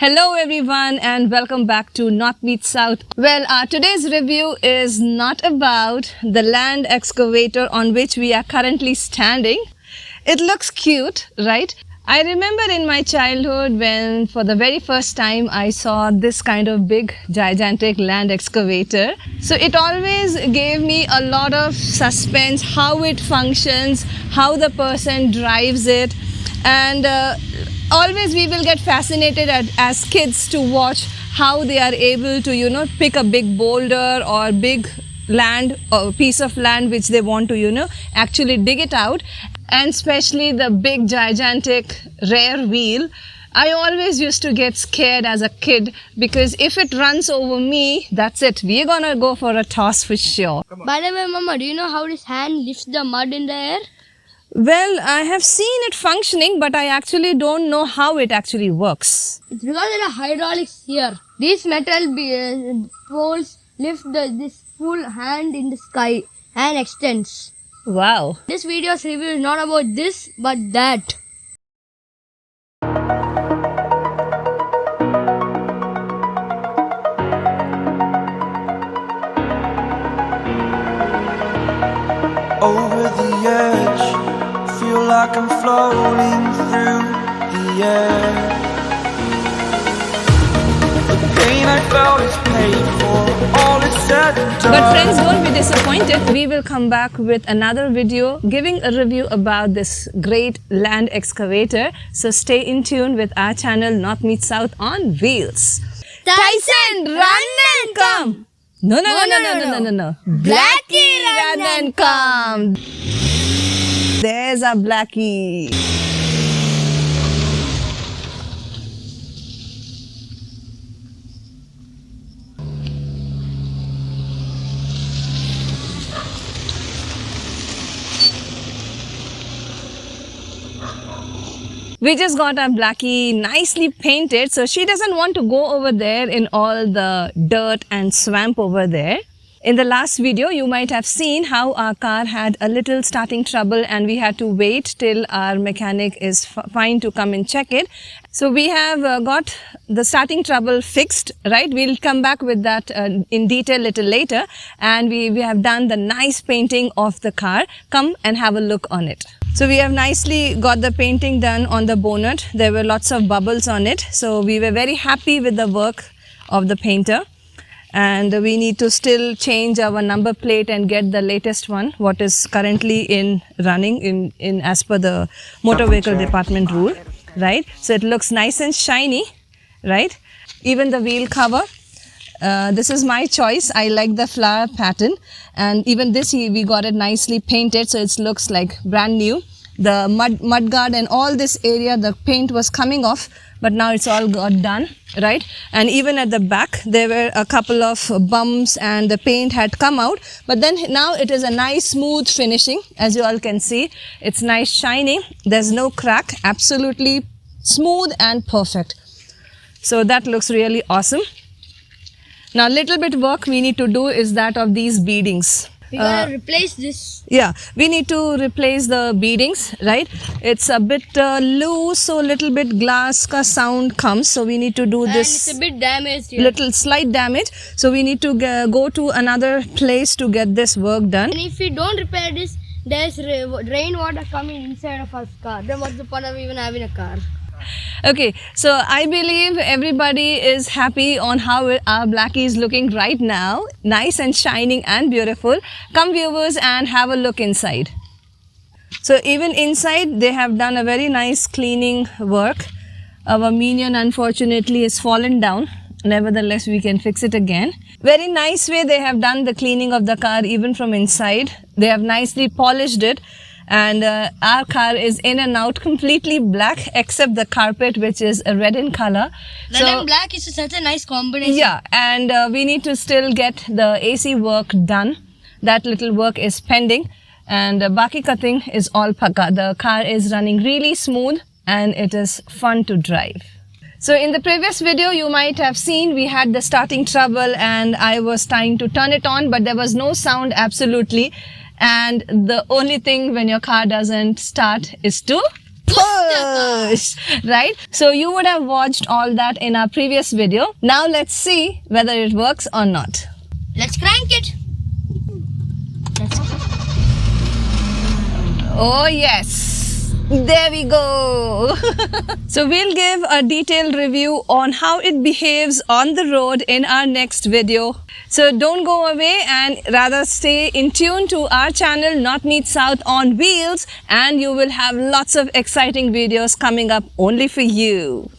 Hello everyone and welcome back to North Meets South. Well, today's review is not about the land excavator on which we are currently standing. It looks cute, right? I remember in my childhood when for the very first time I saw this kind of big gigantic land excavator. So it always gave me a lot of suspense, how it functions, how the person drives it, and always we will get fascinated as kids to watch how they are able to pick a big boulder or big land or piece of land which they want to actually dig it out, and especially the big gigantic rear wheel. I always used to get scared as a kid because if it runs over me, that's it, we're gonna go for a toss for sure. By the way, Mama, do you know how this hand lifts the mud in the air? Well, I have seen it functioning, but I actually don't know how it actually works. It's because there are hydraulics here. These metal poles lift this full hand in the sky and extends. Wow. This video's review is not about this, but that. Over the edge, feel like I'm floating through the air. The pain I felt is paid for, all is said and done. But friends, don't be disappointed. We will come back with another video giving a review about this great land excavator. So stay in tune with our channel North Meets South on Wheels. Tyson, run and come! No. Blackie, run and come! There's our Blackie. We just got our Blackie nicely painted, so she doesn't want to go over there in all the dirt and swamp over there. In the last video, you might have seen how our car had a little starting trouble and we had to wait till our mechanic is fine to come and check it. So we have got the starting trouble fixed, right? We'll come back with that in detail a little later. And we have done the nice painting of the car. Come and have a look on it. So we have nicely got the painting done on the bonnet. There were lots of bubbles on it. So we were very happy with the work of the painter. And we need to still change our number plate and get the latest one, what is currently in running in as per the motor vehicle department rule, right? So it looks nice and shiny, right? Even the wheel cover, this is my choice. I like the flower pattern, and even this we got it nicely painted, so it looks like brand new. The mud guard and all this area, the paint was coming off, but now it's all got done, right? And even at the back, there were a couple of bumps and the paint had come out, but then now it is a nice smooth finishing. As you all can see, it's nice shiny. There's no crack, absolutely smooth and perfect. So that looks really awesome. Now, little bit work we need to do is that of these beadings. We gotta replace this. Yeah, we need to replace the beadings, right? It's a bit loose, so little bit glass ka sound comes. So we need to do And this. it's a bit damaged here. Little slight damage. So we need to go to another place to get this work done. And if we don't repair this, there's rainwater coming inside of our car. Then what's the point of even having a car? Okay, so I believe everybody is happy on how our Blackie is looking right now. Nice and shining and beautiful. Come viewers and have a look inside. So even inside they have done a very nice cleaning work. Our minion unfortunately has fallen down. Nevertheless, we can fix it again. Very nice way they have done the cleaning of the car even from inside. They have nicely polished it. And our car is in and out completely black except the carpet, which is a red in color. Red and black is such a nice combination. Yeah, and we need to still get the AC work done. That little work is pending, and baki ka thing is all pakka. The car is running really smooth and it is fun to drive. So in the previous video, you might have seen we had the starting trouble and I was trying to turn it on, but there was no sound absolutely. And the only thing when your car doesn't start is to push, right? So you would have watched all that in our previous video. Now let's see whether it works or not. Let's crank it. Oh yes, there we go. So we'll give a detailed review on how it behaves on the road in our next video. So don't go away and rather stay in tune to our channel North Meets South on Wheels, and you will have lots of exciting videos coming up only for you.